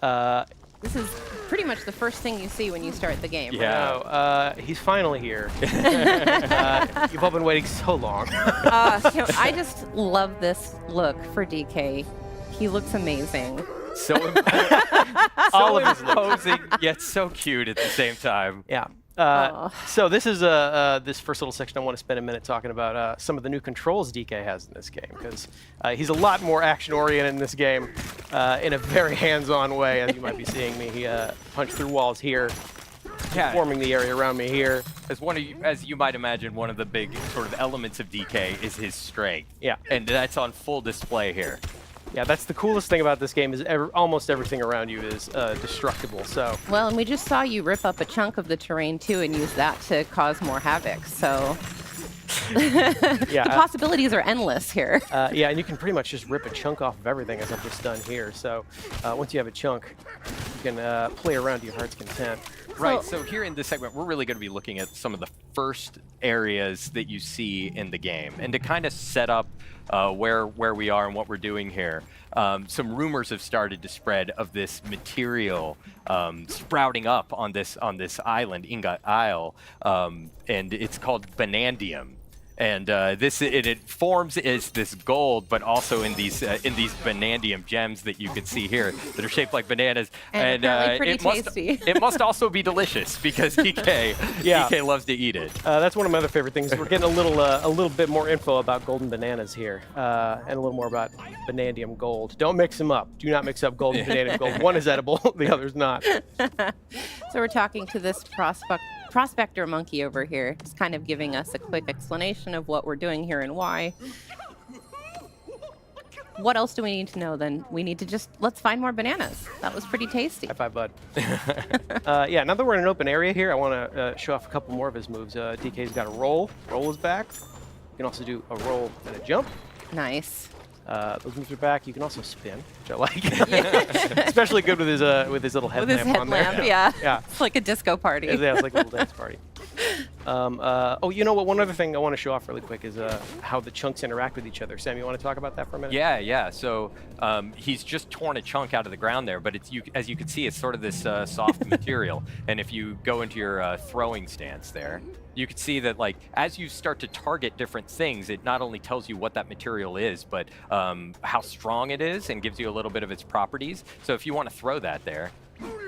This is pretty much the first thing you see when you start the game. Yeah. He's finally here. You've all been waiting so long. I just love this look for DK. He looks amazing. So all of his imposing, yet so cute at the same time. Yeah. So this is this first little section. I want to spend a minute talking about some of the new controls DK has in this game, because he's a lot more action-oriented in this game in a very hands-on way, as you might be seeing me. He punched through walls here, forming the area around me here. As you might imagine, one of the big sort of elements of DK is his strength. Yeah. And that's on full display here. Yeah, that's the coolest thing about this game is almost everything around you is destructible. So. Well, and we just saw you rip up a chunk of the terrain too and use that to cause more havoc. So the possibilities are endless here. Yeah, and you can pretty much just rip a chunk off of everything, as I've just done here. So once you have a chunk, you can play around to your heart's content. Right, so here in this segment, we're really going to be looking at some of the first areas that you see in the game. And to kind of set up where we are and what we're doing here, some rumors have started to spread of this material sprouting up on this island, Ingot Isle, and it's called Banandium. And it forms as this gold, but also in these Banandium gems that you can see here that are shaped like bananas. And pretty tasty. It must also be delicious because DK loves to eat it. That's one of my other favorite things. We're getting a little bit more info about golden bananas here, and a little more about Banandium gold. Don't mix them up. Do not mix up gold and Banandium gold. One is edible, the other's not. So we're talking to this prospector monkey over here. He's kind of giving us a quick explanation of what we're doing here and why. What else do we need to know then? We need to let's find more bananas. That was pretty tasty. High five, bud. Yeah, now that we're in an open area here, I want to show off a couple more of his moves. DK's got a roll. Roll is back. You can also do a roll and a jump. Nice. Those moves are back. You can also spin, which I like. Especially good with his little headlamp on there. With his headlamp, yeah. Yeah. It's like a disco party. Yeah, it's like a little dance party. Oh, you know what? One other thing I want to show off really quick is how the chunks interact with each other. Sam, you want to talk about that for a minute? Yeah. So he's just torn a chunk out of the ground there, but as you can see, it's sort of this soft material. And if you go into your throwing stance there, you can see that as you start to target different things, it not only tells you what that material is, but how strong it is and gives you a little bit of its properties. So if you want to throw that there,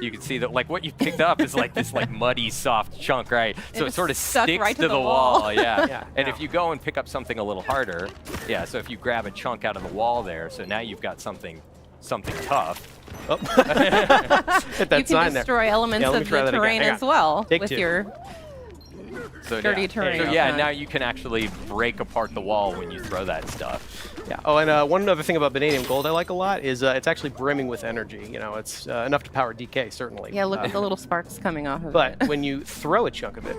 you can see that what you picked up is this muddy, soft chunk, right? So it sort of sticks right to the wall. Yeah. And Yeah. if you go and pick up something a little harder, so if you grab a chunk out of the wall there, so now you've got something tough. Oh. Hit that You sign can there. destroy elements let me of try the that again. terrain Hang as on. well Take with two. your dirty terrain. So Okay. now you can actually break apart the wall when you throw that stuff. Yeah. Oh, and one other thing about Banandium gold I like a lot is it's actually brimming with energy. You know, it's enough to power DK, certainly. Yeah, look at the little sparks coming off of it. But when you throw a chunk of it,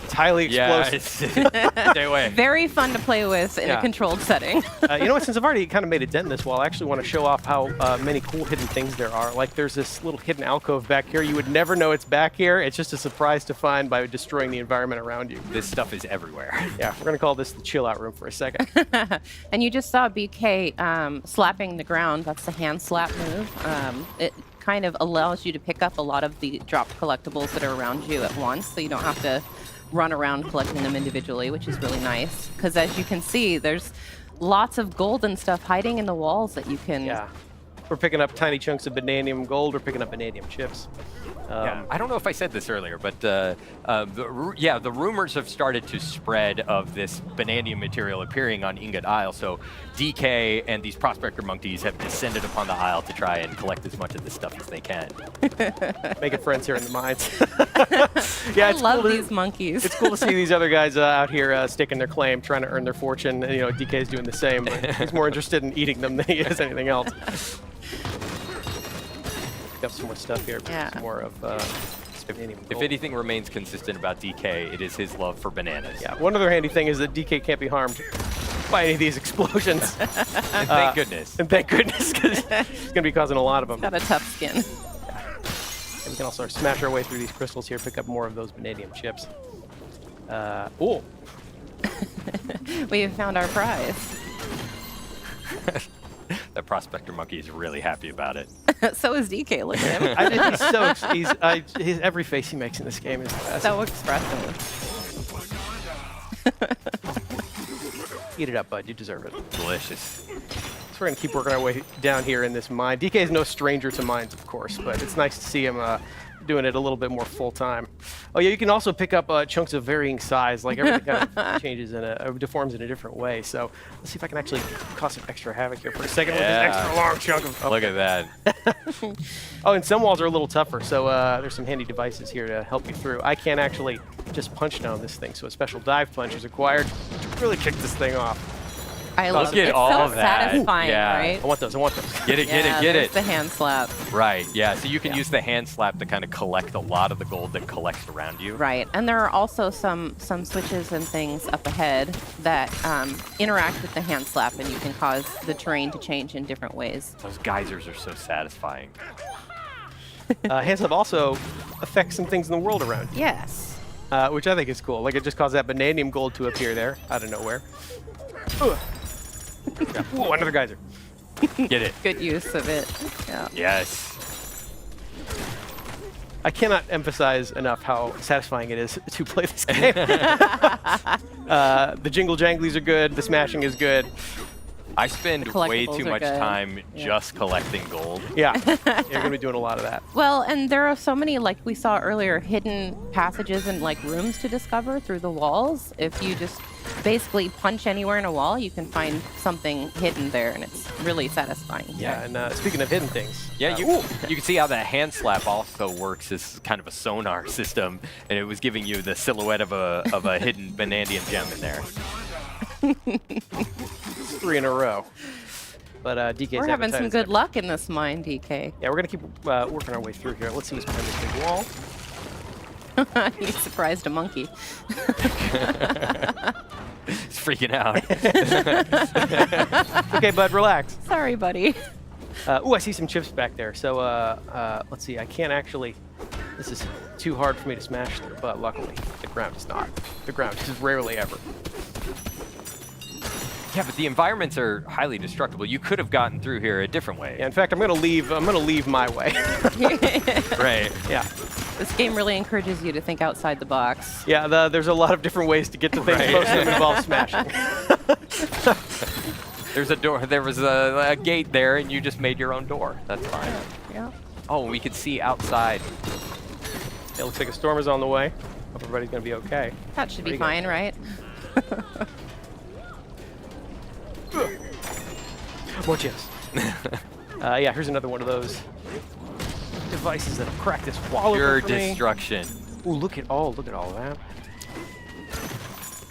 it's highly explosive. Stay away. Very fun to play with in a controlled setting. You know what? Since I've already kind of made a dent in this wall, I actually want to show off how many cool hidden things there are. Like there's this little hidden alcove back here. You would never know it's back here. It's just a surprise to find by destroying the environment around you. This stuff is everywhere. Yeah, we're going to call this the chill out room for a second. And you just saw BK slapping the ground. That's the hand slap move. It kind of allows you to pick up a lot of the dropped collectibles that are around you at once, so you don't have to run around collecting them individually, which is really nice. Because as you can see, there's lots of golden stuff hiding in the walls that you can... Yeah. We're picking up tiny chunks of Banandium gold. We're picking up Banandium chips. I don't know if I said this earlier, but the rumors have started to spread of this Banandium material appearing on Ingot Isle. So DK and these prospector monkeys have descended upon the isle to try and collect as much of this stuff as they can. Making friends here in the mines. I love these monkeys. It's cool to see these other guys out here staking their claim, trying to earn their fortune. And, DK's doing the same, but he's more interested in eating them than he is anything else. Got some more stuff here. Yeah. Some more of Banandium gold. If anything remains consistent about DK, it is his love for bananas. Yeah. One other handy thing is that DK can't be harmed by any of these explosions. And thank goodness. And thank goodness, because he's going to be causing a lot of them. Got a tough skin. And we can also smash our way through these crystals here, pick up more of those Banandium chips. Oh. We have found our prize. The prospector monkey is really happy about it. So is DK. Look at him. I think his every face he makes in this game is the best. So expressive. Eat it up, bud. You deserve it. Delicious. So we're going to keep working our way down here in this mine. DK is no stranger to mines, of course, but it's nice to see him doing it a little bit more full-time. Oh, yeah, you can also pick up chunks of varying size. Like, everything kind of changes and deforms in a different way. So let's see if I can actually cause some extra havoc here for a second with this extra long chunk of... Look at that. Oh, and some walls are a little tougher, so there's some handy devices here to help you through. I can't actually just punch down this thing, so a special dive punch is required to really kick this thing off. I love it. at It's all so of that. satisfying, Yeah. right? I want those. Get it, Yeah, get there's it. the hand slap. Right, yeah. So you can use the hand slap to kind of collect a lot of the gold that collects around you. Right, and there are also some switches and things up ahead that interact with the hand slap, and you can cause the terrain to change in different ways. Those geysers are so satisfying. Hand slap also affects some things in the world around you. Yes. Which I think is cool. Like, it just caused that bananium gold to appear there out of nowhere. Ugh. Yeah. Ooh, another geyser. Get it. Good use of it. Yeah. Yes. I cannot emphasize enough how satisfying it is to play this game. The jingle janglies are good. The smashing is good. I spend The way collectibles too are much good. time Yeah. just collecting gold. Yeah, you're going to be doing a lot of that. Well, and there are so many, like we saw earlier, hidden passages and like rooms to discover through the walls. If you just basically punch anywhere in a wall, you can find something hidden there, and it's really satisfying. Yeah, and speaking of hidden things. Yeah, you can see how that hand slap also works as kind of a sonar system, and it was giving you the silhouette of a hidden Banandian gem in there. 3 in a row. But DK's We're having some appetite is good up. luck in this mine, DK. Yeah, we're going to keep working our way through here. Let's see what's behind this big wall. You surprised a monkey. It's freaking out. Okay, bud, relax. Sorry, buddy. I see some chips back there. So let's see. I can't actually... This is too hard for me to smash through, but luckily the ground is not. The ground is rarely ever. Yeah, but the environments are highly destructible. You could have gotten through here a different way. Yeah, in fact, I'm gonna leave my way. Right. Yeah. This game really encourages you to think outside the box. Yeah, there's a lot of different ways to get to things. Right. Most of them involve smashing. There's a door. There was a gate there, and you just made your own door. That's fine. Yeah. Oh, we could see outside. It looks like a storm is on the way. Hope everybody's gonna be okay. That should be Pretty good. fine, right? More chips. Yeah, here's another one of those devices that'll crack this wall Your open for me. destruction. Ooh, look at all that.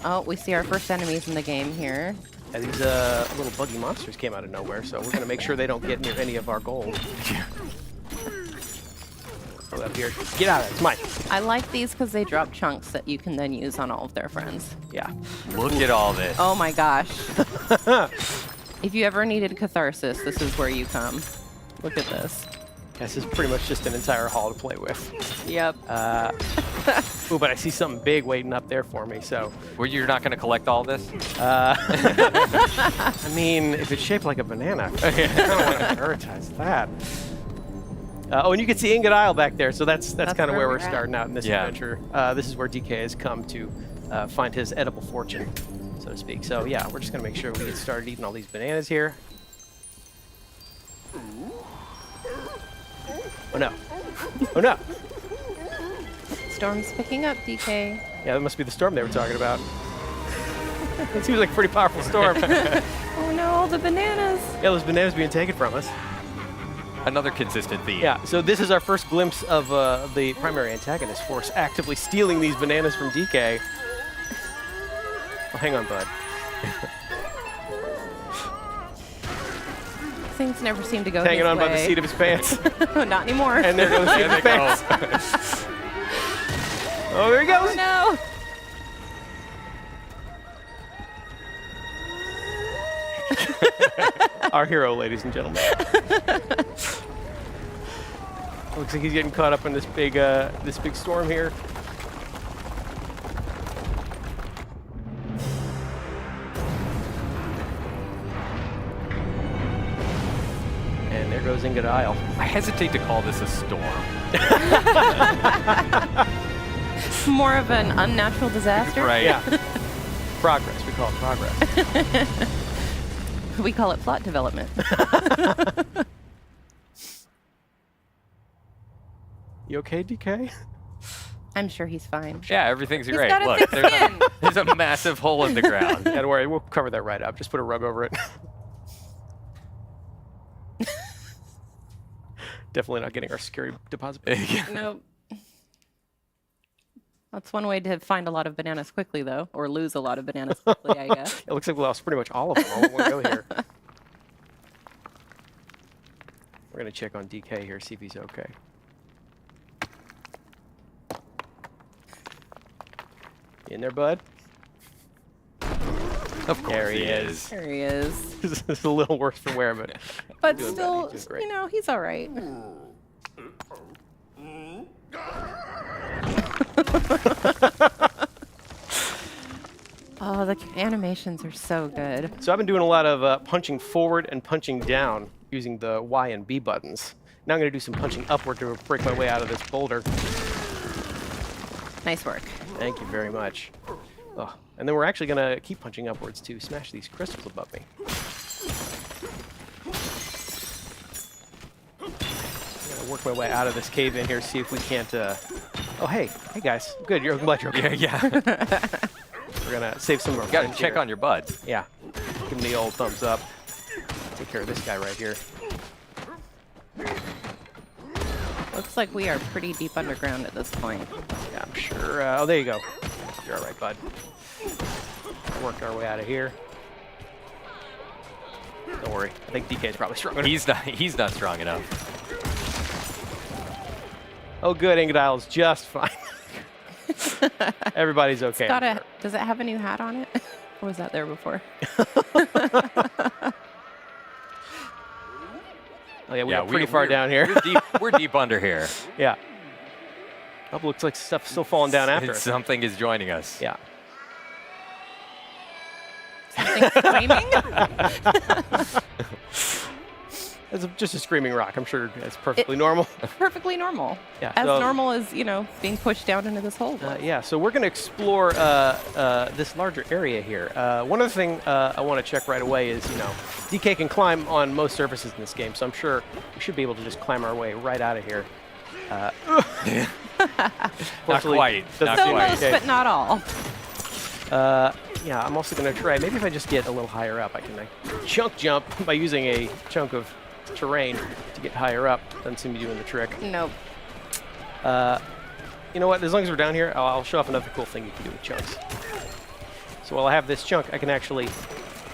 Oh, we see our first enemies in the game here. Yeah, these little buggy monsters came out of nowhere, so we're gonna make sure they don't get near any of our gold. Go up here. Get out of there. It's mine. I like these because they drop chunks that you can then use on all of their friends. Yeah. Look at all this. Oh my gosh. If you ever needed catharsis, this is where you come. Look at this. This is pretty much just an entire hall to play with. Yep. Ooh, but I see something big waiting up there for me, so... Well, you're not going to collect all this? I mean, if it's shaped like a banana, I kind of want to prioritize that. Oh, and you can see Ingot Isle back there, so that's kind of where we're at. starting out in this Yeah. adventure. This is where DK has come to find his edible fortune, so to speak. So yeah, we're just going to make sure we get started eating all these bananas here. Oh no. Oh no. Storm's picking up, DK. Yeah, that must be the storm they were talking about. It seems like a pretty powerful storm. Oh no, the bananas. Yeah, those bananas being taken from us. Another consistent theme. Yeah, so this is our first glimpse of the primary antagonist force actively stealing these bananas from DK. Oh, hang on, bud. Things never seem to go Hanging his on by the way. seat of his pants. Not anymore. And there goes the seat There of they his go. pants. Oh, there he goes. Oh no. Our hero, ladies and gentlemen. Looks like he's getting caught up in this big storm here. And there goes Ingot Isle. I hesitate to call this a storm. More of an unnatural disaster. Right. Yeah. Progress. We call it progress. We call it plot development. You okay, DK? I'm sure he's fine. Yeah, everything's He's great. got a Look, thick there's skin. there's a massive hole in the ground. Yeah, don't worry. We'll cover that right up. Just put a rug over it. Definitely not getting our security deposit. Nope. That's one way to find a lot of bananas quickly, though, or lose a lot of bananas quickly, I guess. It looks like we lost pretty much all of them all in one go here. We're going to check on DK here, see if he's okay. You in there, bud? Of course There he is. There he is. This is a little worse for wear, but But doing still, better. He's doing great. you know, he's all right. Oh, the animations are so good. So I've been doing a lot of punching forward and punching down using the Y and B buttons. Now I'm going to do some punching upward to break my way out of this boulder. Nice work. Thank you very much. Oh, and then we're actually going to keep punching upwards to smash these crystals above me. I'm going to work my way out of this cave in here, see if we can't... Oh, hey guys. Good, I'm glad you're okay. Yeah. We're going to save some of our You got to friends check here. on your bud. Yeah. Give him the old thumbs up. Take care of this guy right here. Looks like we are pretty deep underground at this point. Yeah, I'm sure. Oh, there you go. You're all right, bud. Worked our way out of here. Don't worry. I think DK's probably strong enough. He's not strong enough. Oh, good. Ingot Isle's just fine. Everybody's okay. Does it have a new hat on it? Or was that there before? Oh, yeah, we're pretty far down here. We're deep under here. Yeah. Oh, looks like stuff's still falling down after us. Something is joining us. Yeah. Something screaming? It's just a screaming rock. I'm sure it's perfectly normal. Perfectly normal. Yeah, As so- normal as, you know, being pushed down into this hole. Yeah, so we're going to explore this larger area here. One other thing I want to check right away is, you know, DK can climb on most surfaces in this game, so I'm sure we should be able to just climb our way right out of here. Not Fortunately, quite. doesn't Not So seem quite. most, okay. but not all. Yeah, I'm also going to try, maybe if I just get a little higher up, I can chunk jump by using a chunk of terrain to get higher up. Doesn't seem to be doing the trick. Nope. You know what, as long as we're down here, I'll show off another cool thing you can do with chunks. So while I have this chunk, I can actually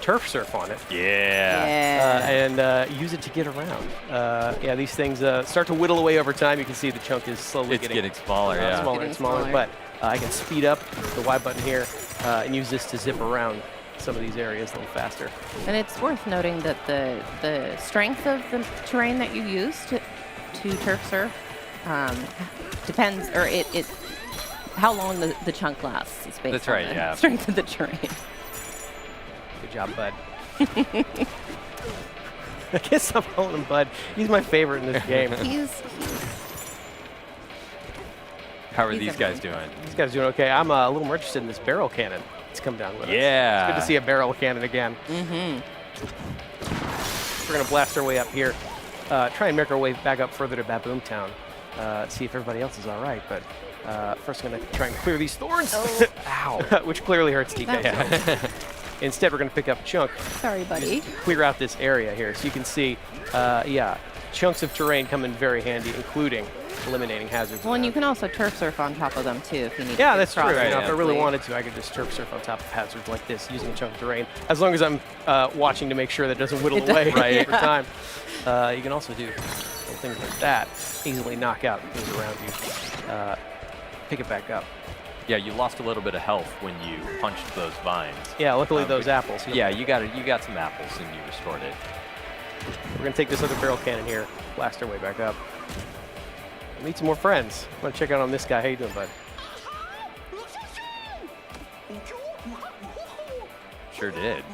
turf surf on it. Yeah. And use it to get around. Yeah, these things start to whittle away over time. You can see the chunk is slowly It's getting smaller, yeah. smaller and Getting smaller. smaller. But I can speed up the Y button here and use this to zip around some of these areas a little faster. And it's worth noting that the strength of the terrain that you use to turf surf depends, or it how long the chunk lasts is based That's on right, the yeah. strength of the terrain. Good job, bud. I guess I'm calling him Bud. He's my favorite in this game. He's How are He's these guys doing? This guy's doing okay. I'm a little more interested in this barrel cannon. It's come down with us. Yeah. It's good to see a barrel cannon again. mm-hmm. We're going to blast our way up here. Try and make our way back up further to Baboon Town. See if everybody else is all right. But first, I'm going to try and clear these thorns. Oh. Ow. Which clearly hurts DK. That So instead, we're going to pick up Chunk, Sorry, buddy. clear out this area here. So you can see, yeah, chunks of terrain come in very handy, including eliminating hazards. Well, and you around. can also turf surf on top of them too if you need to. Yeah, get that's true. across You know, it if I really quickly. wanted to, I could just turf surf on top of hazards like this using a chunk of terrain. As long as I'm watching to make sure that it doesn't whittle It away does- right over yeah. time. You can also do little things like that, easily knock out things around you. Pick it back up. Yeah, you lost a little bit of health when you punched those vines. Yeah, luckily those but- apples. Yeah, you got some apples and you restored it. We're going to take this other barrel cannon here, blast our way back up. Meet some more friends. I want to check out on this guy. How you doing, bud? Sure did.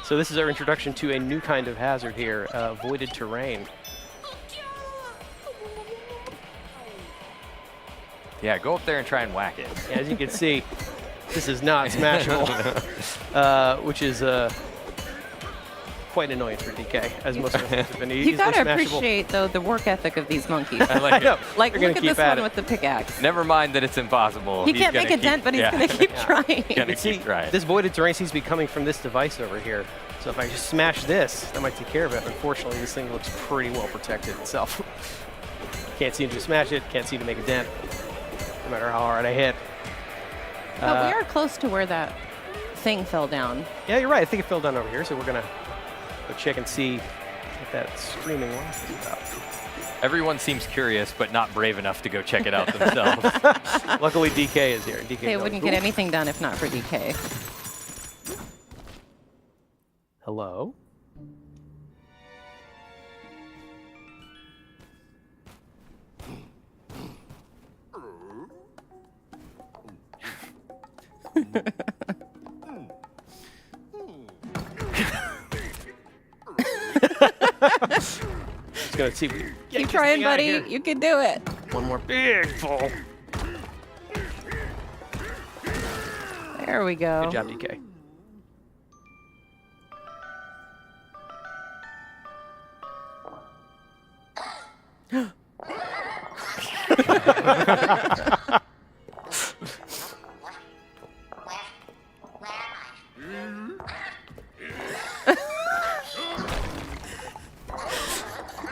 So this is our introduction to a new kind of hazard here, voided terrain. Yeah, go up there and try and whack it. As you can see, this is not smashable, which is quite annoying for DK, as most of them have been You easily gotta smashable. appreciate, though, the work ethic of these monkeys. I like I know. it. Like, They're gonna look at keep this at one it. with the pickaxe. Never mind that it's impossible. He He's can't gonna make a dent, but he's yeah. gonna keep trying. Gonna See, keep trying. this voided terrain seems to be coming from this device over here. So if I just smash this, that might take care of it. Unfortunately, this thing looks pretty well protected itself. Can't seem to smash it, can't seem to make a dent, no matter how hard I hit. But we are close to where that thing fell down. Yeah, you're right. I think it fell down over here, so we're gonna go check and see what that screaming rock is about. Everyone seems curious, but not brave enough to go check it out themselves. Luckily, DK is here. DK They knows. wouldn't get anything done if not for DK. Hello? Just gonna see. Keep trying, buddy. You can do it. One more big pull. There we go. Good job, DK.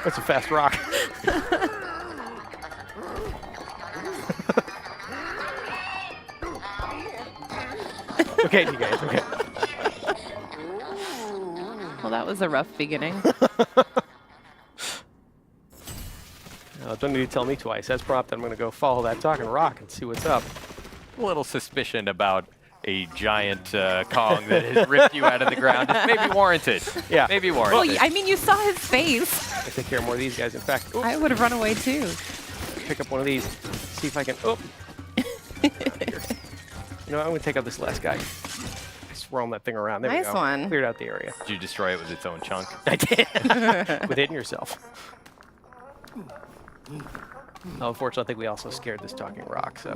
That's a fast rock. Okay, DK, it's okay. Well, that was a rough beginning. Don't need to tell me twice. As prompted, I'm going to go follow that talking rock and see what's up. A little suspicion about a giant Kong that has ripped you out of the ground is maybe warranted. Yeah. Maybe Well, warranted. I mean, you saw his face. I take care of more of these guys. In fact, oops, I would have run away too. pick up one of these. See if I can. Oh. You know what? I'm going to take out this last guy. Just roam that thing around. There we Nice go. one. Cleared out the area. Did you destroy it with its own chunk? I did. With hitting yourself. Oh, unfortunately, I think we also scared this talking rock, so.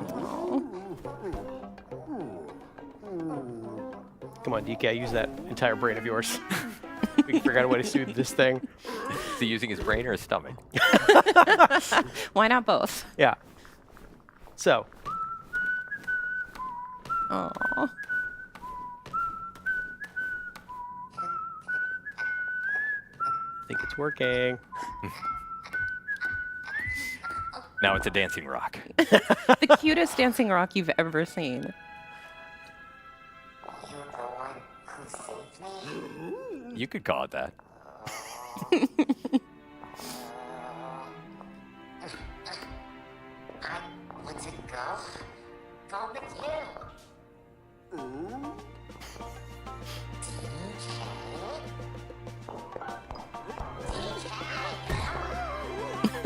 Come on, DK, use that entire brain of yours. We can figure out a way to soothe this thing. Is he using his brain or his stomach? Why not both? Yeah. So, Oh. I think it's working. Now it's a dancing rock. The cutest dancing rock you've ever seen. You could call it that.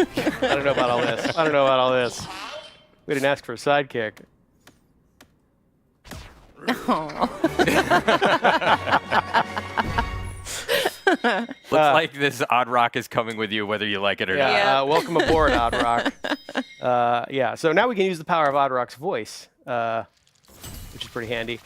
I don't know about all this. I don't know about all this. We didn't ask for a sidekick. Looks like this odd rock is coming with you whether you like it or not. Yeah, Yeah. welcome aboard, Odd Rock. Yeah, so now we can use the power of Odd Rock's voice, which is pretty handy.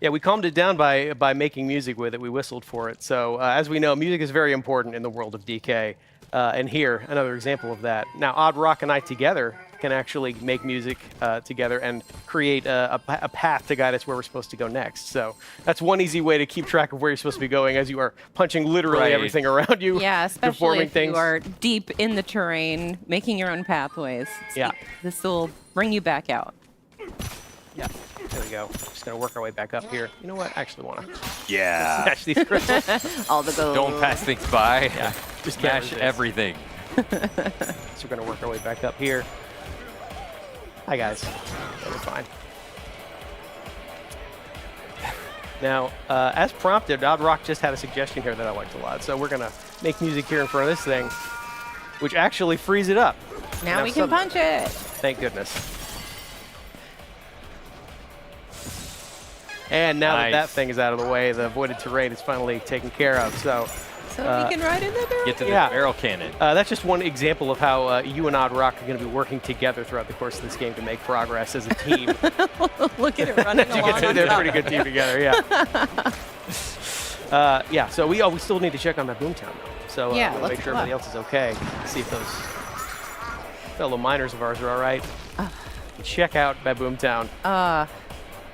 Yeah, we calmed it down by making music with it. We whistled for it. So as we know, music is very important in the world of DK. And here, another example of that. Now, Odd Rock and I together can actually make music together and create a path to guide us where we're supposed to go next. So that's one easy way to keep track of where you're supposed to be going as you are punching literally Right. everything around you. Yeah, especially deforming if things. you are deep in the terrain, making your own pathways. Yeah. This will bring you back out. Yeah, there we go. Just gonna work our way back up here. You know what? I actually wanna Yeah. smash these crystals. All the gold. Don't pass things by. Yeah, just can't Smash resist. everything. So we're gonna work our way back up here. Hi guys, that was fine. Now, as prompted, Odd Rock just had a suggestion here that I liked a lot. So we're gonna make music here in front of this thing, which actually frees it up. Now we can punch it. Thank goodness. And now that Nice. that thing is out of the way, the voided terrain is finally taken care of. So So we can ride in the barrel. Get to the Yeah. barrel cannon. that's just one example of how you and Odd Rock are going to be working together throughout the course of this game to make progress as a team. Look at it running As you along. can see, on they're a top. pretty good team together, yeah. Yeah, so we still need to check on that Boomtown, though. So Yeah, we'll let's make sure look. everybody else is okay. See if those fellow miners of ours are all right. Check out Boomtown.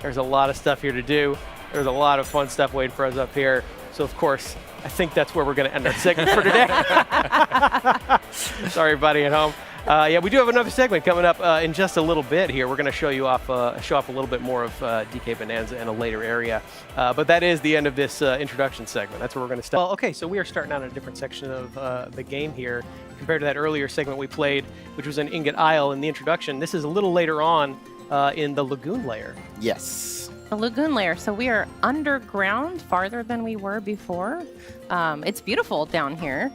There's a lot of stuff here to do. There's a lot of fun stuff waiting for us up here. So, of course, I think that's where we're going to end our segment for today. Sorry, everybody at home. Yeah, we do have another segment coming up in just a little bit here. We're going to show off a little bit more of DK Bananza in a later area. But that is the end of this introduction segment. That's where we're going to start. Well, okay, so we are starting out in a different section of the game here compared to that earlier segment we played, which was in Ingot Isle in the introduction. This is a little later on in the lagoon layer. Yes. The lagoon layer. So we are underground, farther than we were before. It's beautiful down here.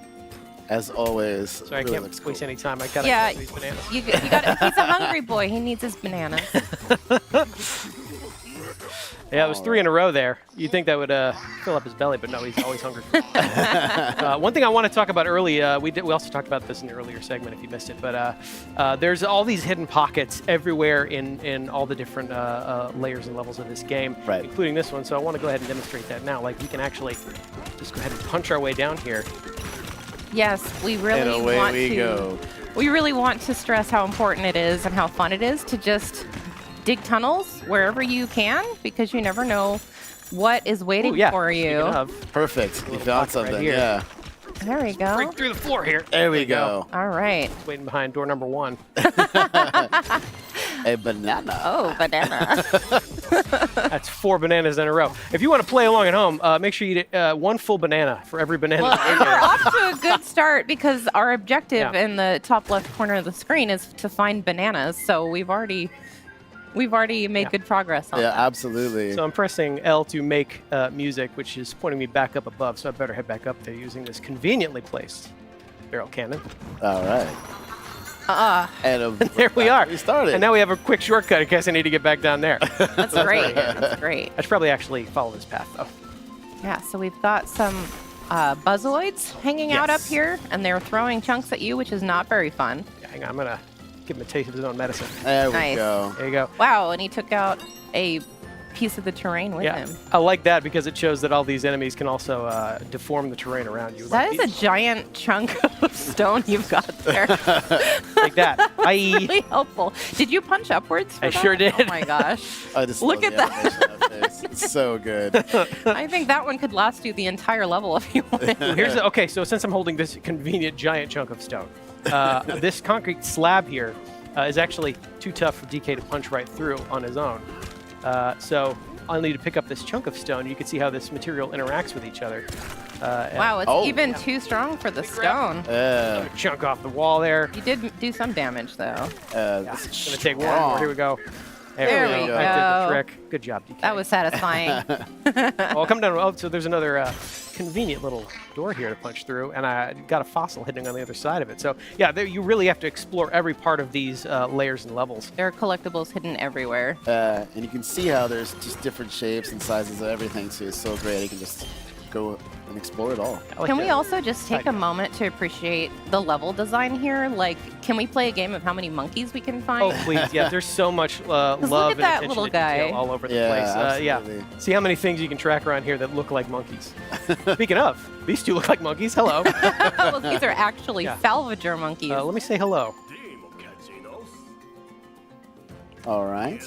As always. So I really can't looks waste cool. any time. I got to Yeah, these bananas. you got. He's a hungry boy. He needs his bananas. Yeah, it was 3 in a row there. You'd think that would fill up his belly, but no, he's always hungry. One thing I want to talk about early, we also talked about this in the earlier segment if you missed it, but there's all these hidden pockets everywhere in all the different layers and levels of this game, Right. including this one. So I want to go ahead and demonstrate that now. Like, we can actually just go ahead and punch our way down here. Yes, we really And away want we to. go. We really want to stress how important it is and how fun it is to just dig tunnels wherever you can, because you never know what is waiting Ooh, yeah. for Speaking you. of, Perfect. You little found pocket right something. here. Yeah. There we go. break through the floor here. There we go. All right. It's waiting behind door number 1. A banana. Oh, banana. That's 4 bananas in a row. If you want to play along at home, make sure you eat 1 full banana for every banana. Well, and we're off to a good start because our objective Yeah. in the top left corner of the screen is to find bananas. So we've already made good progress on Yeah, that. absolutely. So I'm pressing L to make music, which is pointing me back up above, so I better head back up there using this conveniently placed barrel cannon. All right. And There we are. We started. And now we have a quick shortcut in case I need to get back down there. That's great. That's great. I should probably actually follow this path, though. Yeah, so we've got some buzzoids hanging out up Yes. here, and they're throwing chunks at you, which is not very fun. Yeah, hang on, I'm going to give him a taste of his own medicine. There we Nice. go. There you go. Wow, and he took out a piece of the terrain with Yeah, him. I like that because it shows that all these enemies can also deform the terrain around you. That is a giant chunk of stone you've got there. like that. Really helpful. Did you punch upwards for I that? sure did. Oh my gosh. I just Look love at the that. animation on that face. It's so good. I think that one could last you the entire level if you wanted. Okay, so since I'm holding this convenient giant chunk of stone, this concrete slab here is actually too tough for DK to punch right through on his own. So I'll need to pick up this chunk of stone. You can see how this material interacts with each other. Wow, it's Oh. even too strong for the stone. Another chunk off the wall there. You did do some damage, though. Yeah, This it's is gonna take one strong. more. Here we go. There we go. That did the trick. Good job, DK. That was satisfying. Well, come down. Oh, so there's another convenient little door here to punch through, and I got a fossil hidden on the other side of it. So yeah, you really have to explore every part of these layers and levels. There are collectibles hidden everywhere. And you can see how there's just different shapes and sizes of everything, so it's so great. You can just go and explore it all. I like Can we that. also just take a idea. moment to appreciate the level design here? Like, can we play a game of how many monkeys we can find? Oh, please. Yeah, there's so much love look at and that attention little to detail guy. all over the Yeah, place. Yeah. absolutely. See how many things you can track around here that look like monkeys. Speaking of, these two look like monkeys. Hello. Well, these are actually Yeah. salvager monkeys. Let me say hello. All right.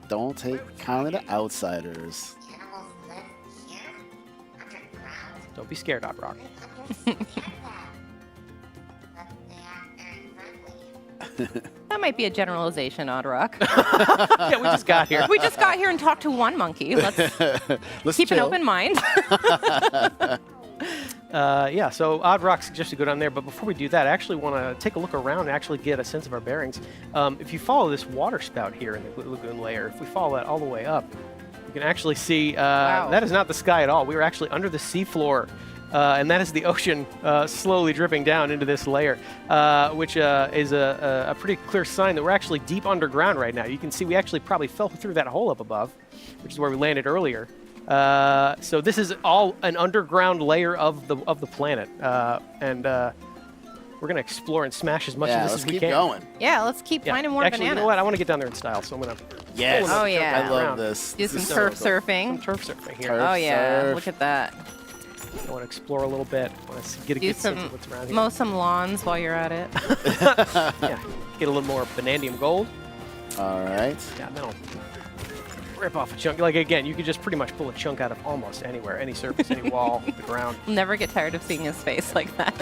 Don't take kindly to outsiders. Don't be scared, Odd Rock. That might be a generalization, Odd Rock. Yeah, we just got here. We just got here and talked to one monkey. Let's Let's keep an chill. open mind. Yeah, so Odd Rock suggested go down there, but before we do that, I actually want to take a look around and actually get a sense of our bearings. If you follow this water spout here in the lagoon layer, if we follow that all the way up, you can actually see Wow. that is not the sky at all. We were actually under the seafloor and that is the ocean slowly dripping down into this layer, which is a pretty clear sign that we're actually deep underground right now. You can see we actually probably fell through that hole up above, which is where we landed earlier. So this is all an underground layer of the planet, and we're gonna explore and smash as much of this as we can. Let's keep going. Yeah, let's keep finding more Actually, bananas. you know what? I want to get down there in style, so I'm gonna. Yes. pull another Oh, yeah. chunk I out love around. this. Do This some is so turf cool. surfing. Some turf surfing here. Turf. Oh yeah, surf. look at that. I want to explore a little bit. I want to get a Do good sense some of what's around here. mow some lawns while you're at it. Yeah, get a little more vanadium gold. All right. Yeah, then I'll rip off a chunk. Like again, you could just pretty much pull a chunk out of almost anywhere, any surface, any wall, the ground. I'll never get tired of seeing his face like that.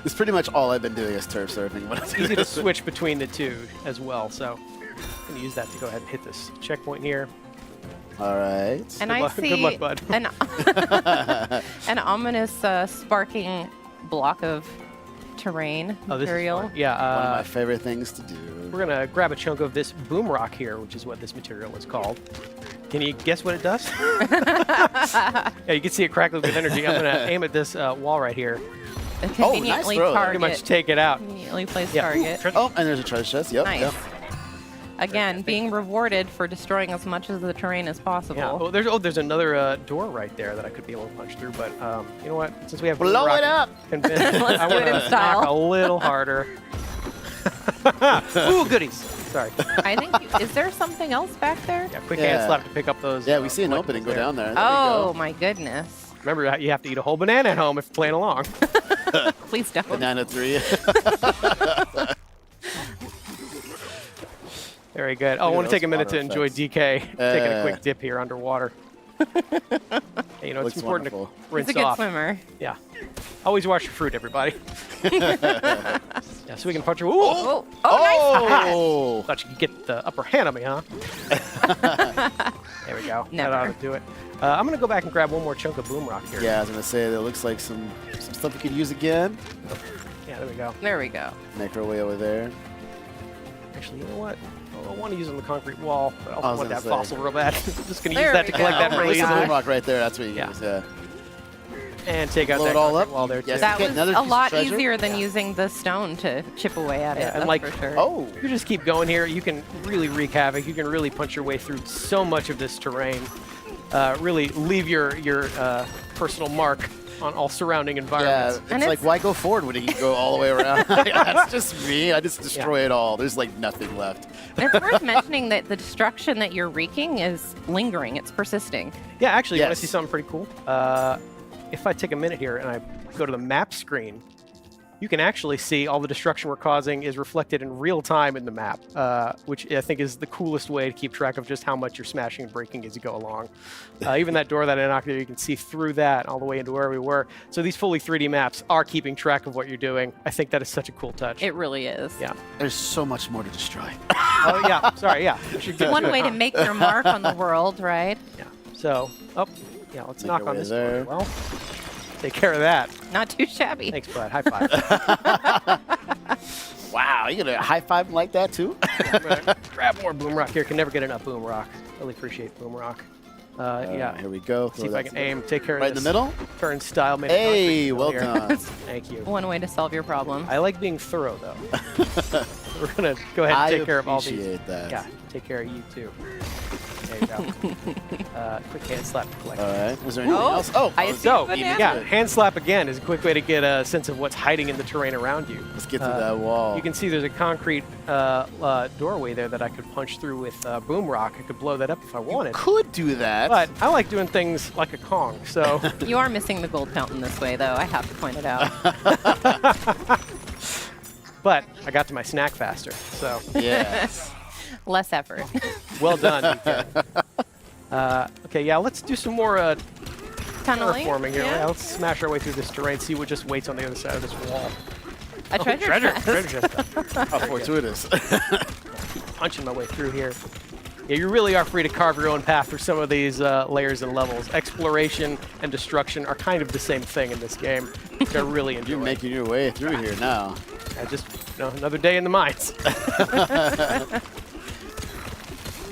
It's pretty much all I've been doing is turf surfing. It's easy to switch between the two as well, so I'm going to use that to go ahead and hit this checkpoint here. All right. And Good I luck- see good luck, bud. an ominous sparking block of terrain Oh, this is material. fun. Yeah, One of my favorite things to do. we're going to grab a chunk of this boom rock here, which is what this material is called. Can you guess what it does? Yeah, you can see it crackle with energy. I'm going to aim at this wall right here. A nice conveniently throw. target. Pretty much take it out. Conveniently placed Yeah. target. Oh, and there's a treasure chest. Yep. Nice. Yep. Again, being rewarded for destroying as much of the terrain as possible. Yeah. There's another door right there that I could be able to punch through, but you know what? Since we have Blow rock it up. convinced, Let's I do it want in to style. knock a little harder. Ooh, goodies. Sorry. I think. Is there something else back there? Yeah, quick Yeah. hand slap to pick up those. Yeah, we see an collectibles opening. Go there. down there. There Oh we my goodness! Remember, you have to eat a whole banana at home if you're playing along. Please don't. go. Banana 3. Very good. Oh, I Look at want to take a those minute to water enjoy effects. DK taking a quick dip here underwater. Hey, you know, it's Looks important wonderful. to He's rinse a good off. swimmer. Yeah. Always wash your fruit, everybody. Yeah, so we can punch her. Ooh! Oh, nice. Oh. Thought you could get the upper hand on me, huh? There we go. Never. That ought to do it. I'm going to go back and grab one more chunk of boom rock here. Yeah, I was gonna say that looks like some stuff we could use again. Yeah, there we go. There we go. Make our way over there. Actually, you know what? Oh, I want to use it on the concrete wall, but I I also was want gonna that say. fossil real bad. Just going to There use that we to collect go. that Oh my really There's God. easily. a rock right there. That's what you Yeah. use. Yeah. And take out Blow that it all concrete up. wall there, too. Yes. That Okay, was another a piece of lot treasure? easier than using the stone to chip away at it. Yeah, and That's like- for sure. Oh. You just keep going here. You can really wreak havoc. You can really punch your way through so much of this terrain. Really leave your personal mark on all surrounding Yeah, environments. it's And like, it's- why go forward when you can go all the way around? That's just me. I just destroy it all. There's like nothing left. It's worth mentioning that the destruction that you're wreaking is lingering. It's persisting. Yeah, actually, you want Yes. to see something pretty cool? If I take a minute here and I go to the map screen, you can actually see all the destruction we're causing is reflected in real time in the map, which I think is the coolest way to keep track of just how much you're smashing and breaking as you go along. Even that door that I knocked there, you can see through that all the way into where we were. So these fully 3D maps are keeping track of what you're doing. I think that is such a cool touch. It really is. Yeah. There's so much more to destroy. Oh, yeah. Sorry, yeah. We should get One to way it. to make your mark on the world, right? Yeah. So, yeah, let's Make knock our on way this door. there. Well, take care of that. Not too shabby. Thanks, bud. High five. Wow, you gonna high five him like that too? I'm gonna grab more boom rock here. Can never get enough boom rock. Really appreciate boom rock. Yeah. Here we go. See if I can aim. Take care of Right in the this. middle. Turn style. Made Hey, concrete well here. done. Thank you. One way to solve your problem. I like being thorough, though. We're gonna go ahead and take care of all these. appreciate that. Yeah. Take care of you too. There you go. Quick hand slap to collect. All right. Was there anything Oh, else? Oh, I let's see So, banana. yeah, hand slap again is a quick way to get a sense of what's hiding in the terrain around you. get through that wall. You can see there's a concrete doorway there that I could punch through with boom rock. I could blow that up if I wanted. could do that. But I like doing things like a Kong, so You are missing the gold fountain this way, though. I have to point it out. but I got to my snack faster. So yes. Less effort. well done, DK. Okay, yeah, let's do some more Tunneling. terraforming here. Yeah. Yeah, let's smash our way through this terrain, see what just waits on the other side of this wall. A treasure chest. Treasure chest. How fortuitous. Punching my way through here. Yeah, you really are free to carve your own path through some of these layers and levels. Exploration and destruction are kind of the same thing in this game, which I really enjoy. You're making your way through here now. I just, another day in the mines.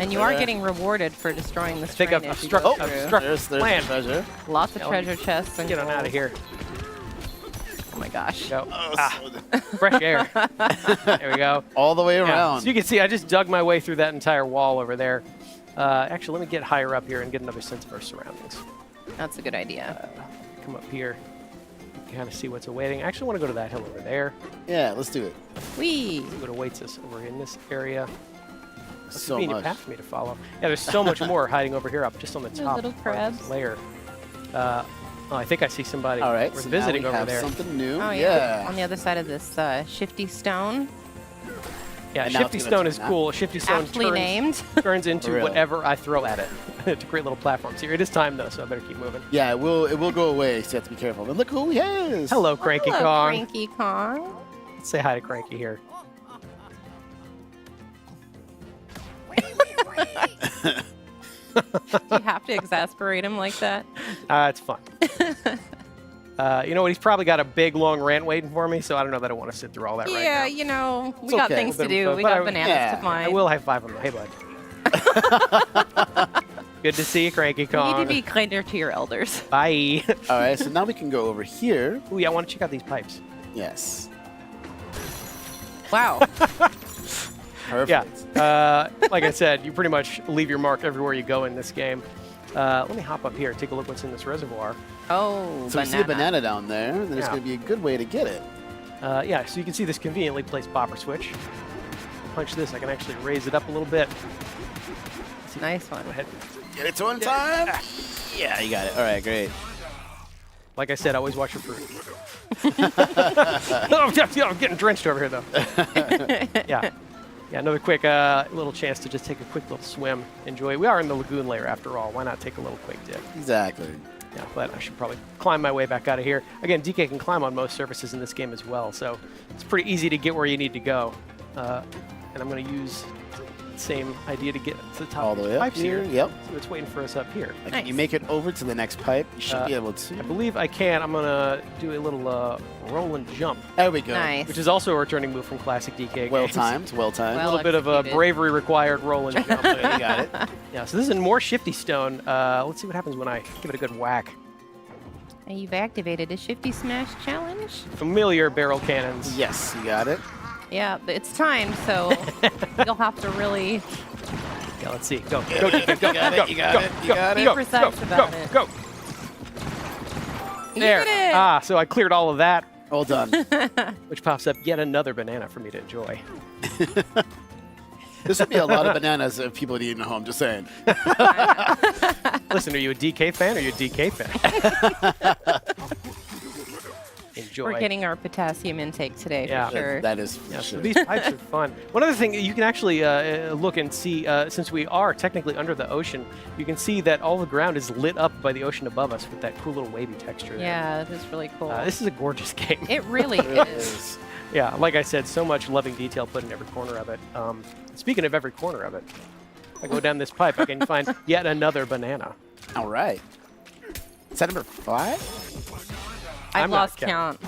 And you are getting rewarded for destroying the think strain I've as you struck- go I've through. struck- There's land. the treasure. Lots of treasure chests and Get on out of gold. here. Oh my gosh. Go. Oh, so Fresh air. There we go. all the way Yeah. around. So you can see I just dug my way through that entire wall over there. Actually, let me get higher up here and get another sense of our surroundings. That's a good idea. Come up here. Kind of see what's awaiting. I actually want to go to that hill over there. Yeah, let's do it. Whee! See what awaits us over in this area. That's a So convenient much. path for me to follow. Yeah, there's so much more hiding over here up just on the top little part of this crabs. layer. Oh, I think I see somebody. All right, We're so visiting now we over have there. something new. Oh yeah. On the other side of this shifty stone, Yeah, And now Shifty it's gonna Stone turn is that. cool. Shifty Stone aptly named. turns into Really? whatever I throw at it to create little platforms here. It is time though, so I better keep moving. Yeah, it will go away, so you have to be careful. But look who he is. Hello, Cranky Hello, Kong. Cranky Kong. Let's say hi to Cranky here. Do you have to exasperate him like that? It's fun. You know what? He's probably got a big, long rant waiting for me, so I don't know that I want to sit through all that right Yeah, now. you know, we It's got okay. things to A bit of do. a- We but got I- bananas yeah, to find. I will high five him. Hey, bud. Good to see you, Cranky You Kong. need to be kinder to your elders. Bye. All right, so now we can go over here. Ooh, yeah, I want to check out these pipes. Yes. Wow. Perfect. Yeah. Like I said, you pretty much leave your mark everywhere you go in this game. Let me hop up here and take a look what's in this reservoir. Oh, So we see a banana down there, then there's Yeah. going to be a good way to get it. Yeah, so you can see this conveniently placed popper switch. Punch this, I can actually raise it up a little bit. Nice one. Go ahead. Get it to in time. Yeah, you got it. All right, great. Like I said, always watch your fruit. I'm getting drenched over here, though. Yeah. Yeah, another quick little chance to just take a quick little swim. Enjoy. We are in the lagoon layer after all. Why not take a little quick dip? Exactly. Yeah, but I should probably climb my way back out of here. Again, DK can climb on most surfaces in this game as well, so it's pretty easy to get where you need to go. And I'm going to use the same idea to get to the top All of the the way up pipes here. here. Yep. See what's waiting for us up here. Like, Nice. you make it over to the next pipe, you should be able to. I believe I can. I'm going to do a little roll and jump, There we go. Nice. which is also a returning move from classic DK Well games. timed. Well timed. A Well little bit of a executed. bravery required roll and jump. There you got it. Yeah, so this is more Shifty Stone. Let's see what happens when I give it a good whack. And you've activated a Shifty Smash challenge. Familiar barrel cannons. Yes, you got it. Yeah, but it's time, so you'll have to really Yeah, let's see. Go, go, DK, go, You got it, go, you got go, it, you go, got go, it. go, Precise go, about go, it. Go. You There. did it. Ah, so I cleared all of that, Well done. which pops up yet another banana for me to enjoy. This would be a lot of bananas if people had eaten at home, just saying. Listen, are you a DK fan or are you a DK fan? Enjoy. We're getting our potassium intake today Yeah. for sure. That is Yeah, for so sure. these pipes are fun. One other thing, you can actually look and see, since we are technically under the ocean, you can see that all the ground is lit up by the ocean above us with that cool little wavy texture there. Yeah, this is really cool. This is a gorgeous game. It really It really is. is. Yeah, like I said, so much loving detail put in every corner of it. Speaking of every corner of it, if I go down this pipe, I can find yet another banana. All right. Is that number 5? I've I'm not lost count.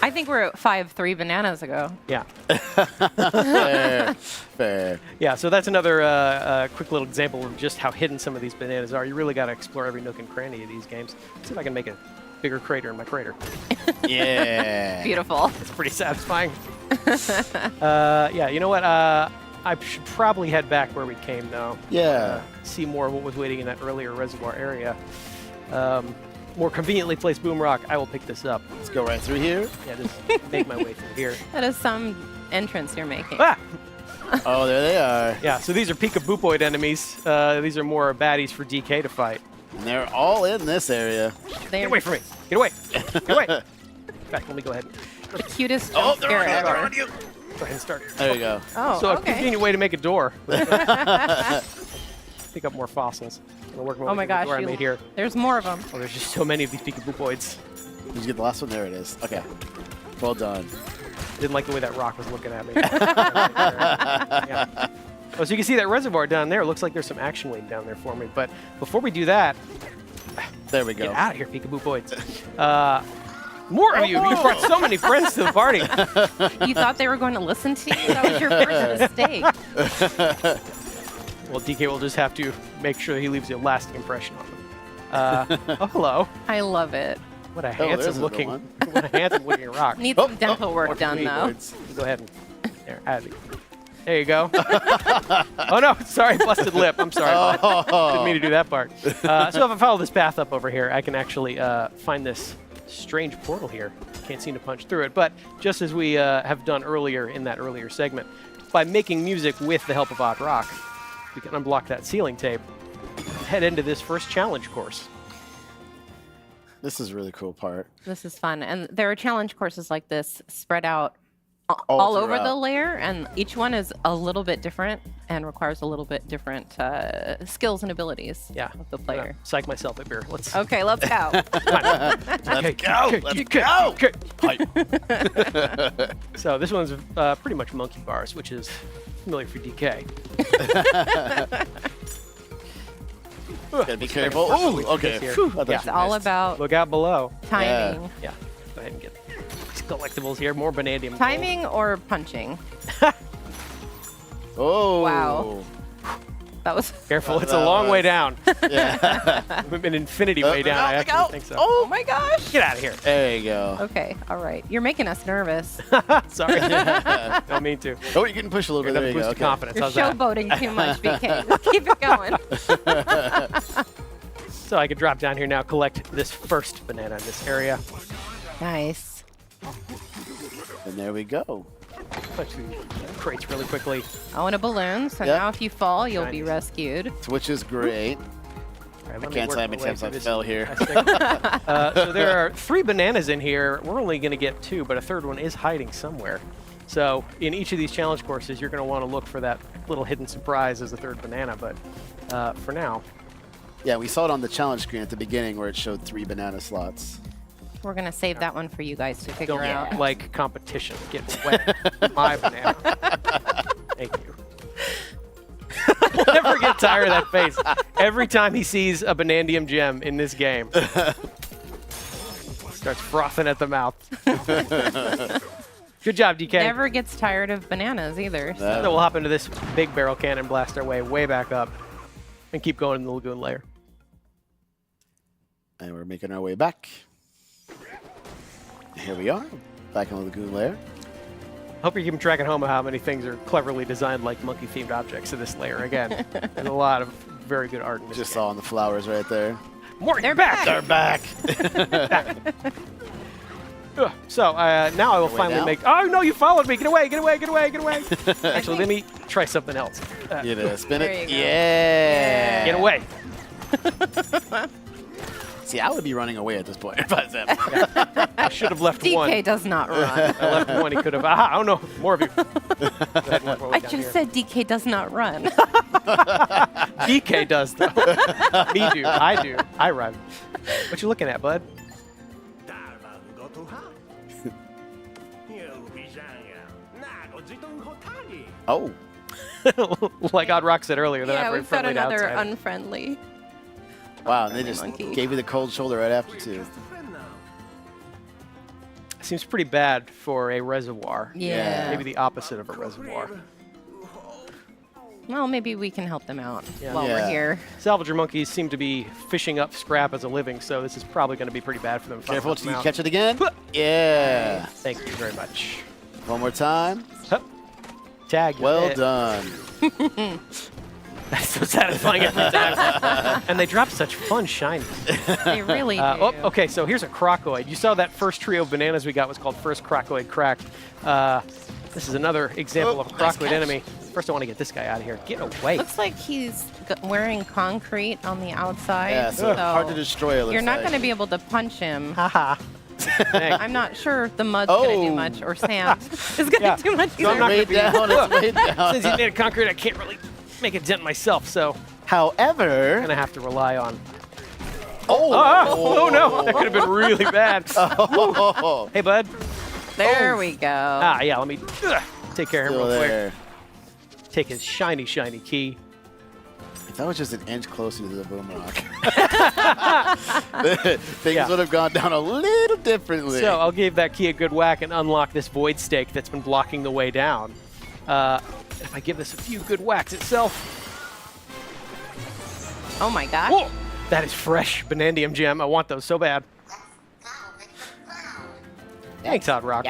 I think we're at 5-3 bananas ago. Yeah. Fair. Fair. Yeah, so that's another quick little example of just how hidden some of these bananas are. You really got to explore every nook and cranny of these games. Let's see if I can make a bigger crater in my crater. Yeah. Beautiful. It's pretty satisfying. Yeah, you know what? I should probably head back where we came, though. Yeah. See more of what was waiting in that earlier reservoir area. More conveniently placed boom rock. I will pick this up. Let's go right through here. Yeah, just make my way through here. That is some entrance you're making. Ah! Oh, there they are. Yeah, so these are Pika-Boopoid enemies. These are more baddies for DK to fight. And they're all in this area. Get They're away from me! Get away! Get away! In fact, let me go ahead. the cutest Oh, jump they're scare on you. They're ever. on you. Go ahead and start. There you go. Oh, So a okay. convenient way to make a door. Pick up more fossils. I'm gonna work my way Oh my through the gosh, door I made here. there's more of them. Oh, there's just so many of these Pika-Boopoids. Did you get the last one? There it is. Okay. Well done. Didn't like the way that rock was looking at me. Yeah. Oh, so you can see that reservoir down there. Looks like there's some action waiting down there for me. But before we do that, There we get go. out of here, Pika-Boopoids. More of you. You brought so many friends to the party. You thought they were going to listen to you? That was your first mistake. Well, DK will just have to make sure he leaves a lasting impression on them. Oh, hello. I love it. What a there's another handsome looking, one. what a handsome looking rock. Need some dental work More done, tweed though. boards. Go ahead and there you go. Oh no, sorry, busted lip. I'm sorry. Didn't mean to do that part. So if I follow this path up over here, I can actually find this strange portal here. Can't seem to punch through it, but just as we have done earlier in that earlier segment, by making music with the help of Odd Rock, we can unblock that ceiling tape, head into this first challenge course. This is a really cool part. This is fun. And there are challenge courses like this spread out all over the layer, and each one is a little bit different and requires a little bit different skills and abilities of the player. Psych myself a beer. Let's. Okay, let's go. Let's go. So this one's pretty much monkey bars, which is familiar for DK. Gotta be careful. Oh, okay. It's all about Look out below. timing. Yeah. Go ahead and get these collectibles here. More vanadium. Timing or punching? Oh. Wow. That was... Careful, it's a long way down. Yeah. An infinity way down. I actually think so. Oh my gosh. Get out of here. There you go. Okay, all right. You're making us nervous. Sorry. Don't mean to. Oh, you can push a little bit. There Another you boost go. of confidence. You're How's that? showboating too much, BK. Let's keep it going. So I can drop down here now, collect this first banana in this area. Nice. And there we go. Punch through crates really quickly. Oh, and a balloon. So Yep. now if you fall, you'll be Nice. rescued. Which is great. All right, I let me can't work tell how my many way times through I this. fell here. So there are 3 bananas in here. We're only going to get 2, but a third one is hiding somewhere. So in each of these challenge courses, you're going to want to look for that little hidden surprise as a third banana. But for now, Yeah, we saw it on the challenge screen at the beginning where it showed 3 banana slots. We're going to save that one for you guys to figure don't out. like competition. Get wet. My banana. Thank you. We'll never get tired of that face. Every time he sees a Banandium gem in this game, starts frothing at the mouth. Good job, DK. Never gets tired of bananas either. So. So we'll hop into this big barrel cannon, blast our way back up, and keep going in the lagoon layer. And we're making our way back. Here we are, back in the lagoon layer. Hope you're keeping track at home of how many things are cleverly designed like monkey-themed objects in this layer. Again, there's a lot of very good art in this Just game. saw on the flowers right there. Morty, They're back! They're back. So now I will Way finally down? make... Oh, no, you followed me. Get away, get away, get away, get away. Actually, let me try something else. You know, spin There it. you go. Yeah. Get away. See, I would be running away at this point. If I was that. I should have left DK one. does not run. I left one. He could have... I don't know. More of you. Go ahead, work my way I down just here. said DK does not run. DK does, though. Me do. I do. I run. What you looking at, bud? Oh. Like Odd Rock said earlier, they're not Yeah, very we've got friendly to another outsiders. unfriendly. Wow, and they just Monkey. gave you the cold shoulder right after, too. Seems pretty bad for a reservoir. Yeah. Maybe the opposite of a reservoir. Well, maybe we can help them out Yeah. while Yeah. we're here. Salvager monkeys seem to be fishing up scrap as a living, so this is probably going to be pretty bad for them. if I Careful, help till them you out. catch it again. Yeah. Thank you very much. One more time. Hup. Tag. you Well hit. done. That's so satisfying every time. And they drop such fun shinies. They really do. Oh, okay, so here's a crocoid. You saw that first trio of bananas we got was called First Crocoid Cracked. This is another example of a nice crocoid catch. enemy. First, I want to get this guy out of here. Get away. Looks like he's wearing concrete on the outside. Yeah, so so hard to destroy. It looks You're not like. going to be able to punch him. Haha. Thanks. I'm not sure the mud's going to do Oh. much or sand is going to Yeah. do much So I'm either. not Way gonna be- down, it's way down. Since he's made of concrete, I can't really make a dent myself, so I'm However, going to have to rely on... oh, Oh, no, that could have been really bad. oh, Hey, bud. There we go. Yeah, let me take care of him still real quick. there. Take his shiny, shiny key. If that was just an inch closer to the boom rock, things Yeah. would have gone down a little differently. So I'll give that key a good whack and unlock this void stake that's been blocking the way down. If I give this a few good whacks itself, Oh my gosh. Whoa! That is fresh Banandium gem. I want those so bad. Thanks, Odd Rock.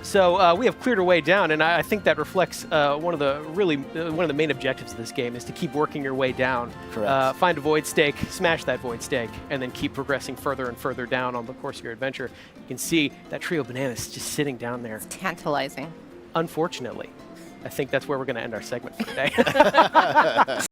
So we have cleared our way down, and I think that reflects one of the main objectives of this game is to keep working your way down. Correct. Find a void stake, smash that void stake, and then keep progressing further and further down on the course of your adventure. You can see that trio of bananas just sitting down there. Tantalizing. Unfortunately, I think that's where we're going to end our segment for today.